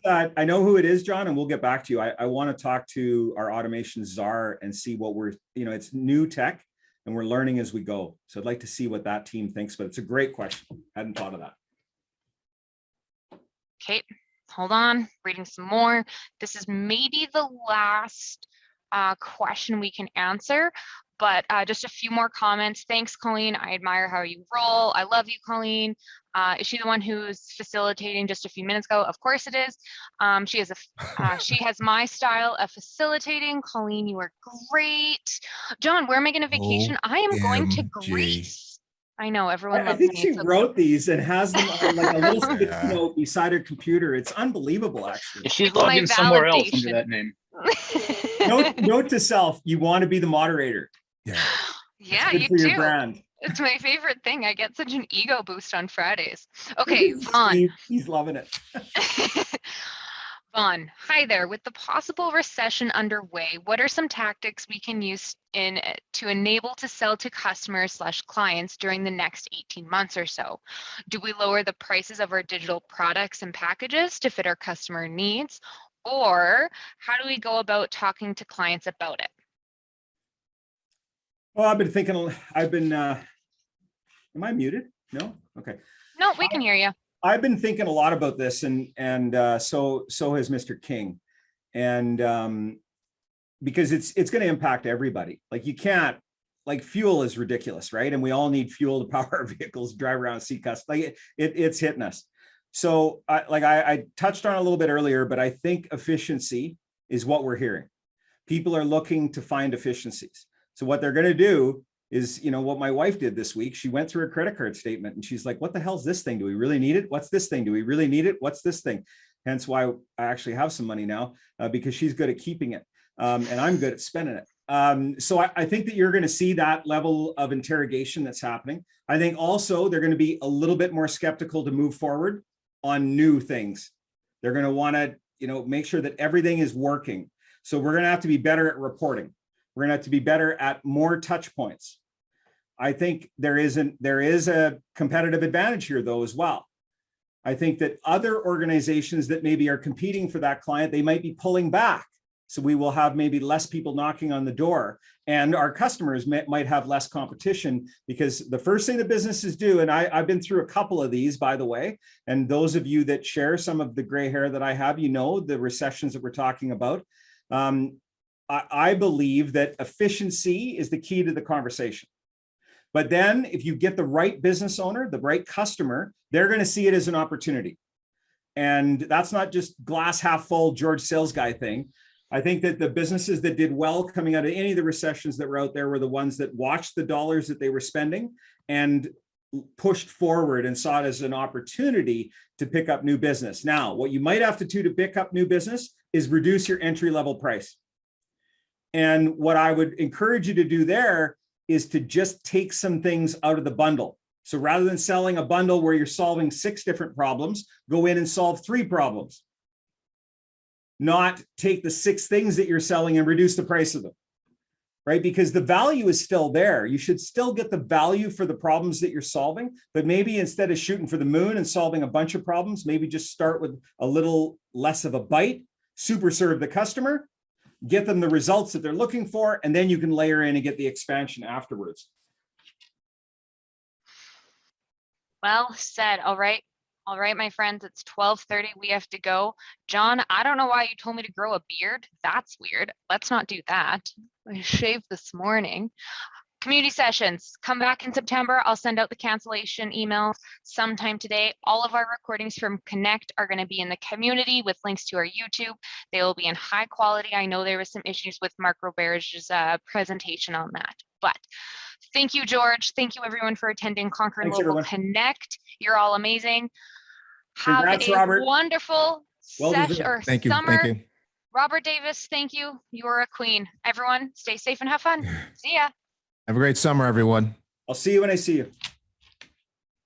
I know who it is, John, and we'll get back to you. I want to talk to our automation czar and see what it's new tech and we're learning as we go. So I'd like to see what that team thinks, but it's a great question. Hadn't thought of that.
Okay. Hold on, reading some more. This is maybe the last question we can answer, but just a few more comments. Thanks, Colleen. I admire how you roll. I love you, Colleen. Is she the one who's facilitating just a few minutes ago? Of course it is. She has my style of facilitating. Colleen, you are great. John, where am I going to vacation? I am going to Greece. I know everyone loves
I think she wrote these and has them on like a little sticky note beside her computer. It's unbelievable, actually.
She's logged in somewhere else under that name.
Note to self: you want to be the moderator.
Yeah, you do. Your brand. It's my favorite thing. I get such an ego boost on Fridays. Okay, Vaughn.
He's loving it.
Vaughn, hi there. With the possible recession underway, what are some tactics we can use to enable to sell to customers/clients during the next 18 months or so? Do we lower the prices of our digital products and packages to fit our customer needs? Or how do we go about talking to clients about it?
Well, I've been am I muted? No? Okay.
No, we can hear you.
I've been thinking a lot about this, and so has Mr. King, and because it's going to impact everybody. Like you can't, like fuel is ridiculous, right? And we all need fuel to power our vehicles, drive around, see customers. Like it's hitting us. So I touched on it a little bit earlier, but I think efficiency is what we're hearing. People are looking to find efficiencies. So what they're going to do is, you know, what my wife did this week. She went through her credit card statement and she's like, what the hell's this thing? Do we really need it? What's this thing? Do we really need it? What's this thing? Hence why I actually have some money now, because she's good at keeping it. And I'm good at spending it. So I think that you're going to see that level of interrogation that's happening. I think also they're going to be a little bit more skeptical to move forward on new things. They're going to want to, you know, make sure that everything is working. So we're going to have to be better at reporting. We're going to have to be better at more touch points. I think there is a competitive advantage here though as well. I think that other organizations that maybe are competing for that client, they might be pulling back. So we will have maybe less people knocking on the door, and our customers might have less competition, because the first thing that businesses do, and I've been through a couple of these, by the way, and those of you that share some of the gray hair that I have, you know, the recessions that we're talking about. I believe that efficiency is the key to the conversation. But then if you get the right business owner, the right customer, they're going to see it as an opportunity. And that's not just glass half full George sales guy thing. I think that the businesses that did well coming out of any of the recessions that were out there were the ones that watched the dollars that they were spending and pushed forward and saw it as an opportunity to pick up new business. Now, what you might have to do to pick up new business is reduce your entry level price. And what I would encourage you to do there is to just take some things out of the bundle. So rather than selling a bundle where you're solving 6 different problems, go in and solve 3 problems. Not take the 6 things that you're selling and reduce the price of them, right? Because the value is still there. You should still get the value for the problems that you're solving, but maybe instead of shooting for the moon and solving a bunch of problems, maybe just start with a little less of a bite, super serve the customer, get them the results that they're looking for, and then you can layer in and get the expansion afterwards.
Well said. All right. All right, my friends, it's 12:30. We have to go. John, I don't know why you told me to grow a beard. That's weird. Let's not do that. I shaved this morning. Community sessions, come back in September. I'll send out the cancellation email sometime today. All of our recordings from Connect are going to be in the community with links to our YouTube. They will be in high quality. I know there was some issues with Mark Roberge's presentation on that, but thank you, George. Thank you everyone for attending Conquer
Thanks,
Local
everyone.
Connect. You're all amazing.
Congrats,
Have a
Robert.
wonderful
Well deserved.
or
Thank you.
summer.
Thank you.
Robert Davis, thank you. You are a queen. Everyone, stay safe and have fun. See ya.
Have a great summer, everyone.
I'll see you when I see you.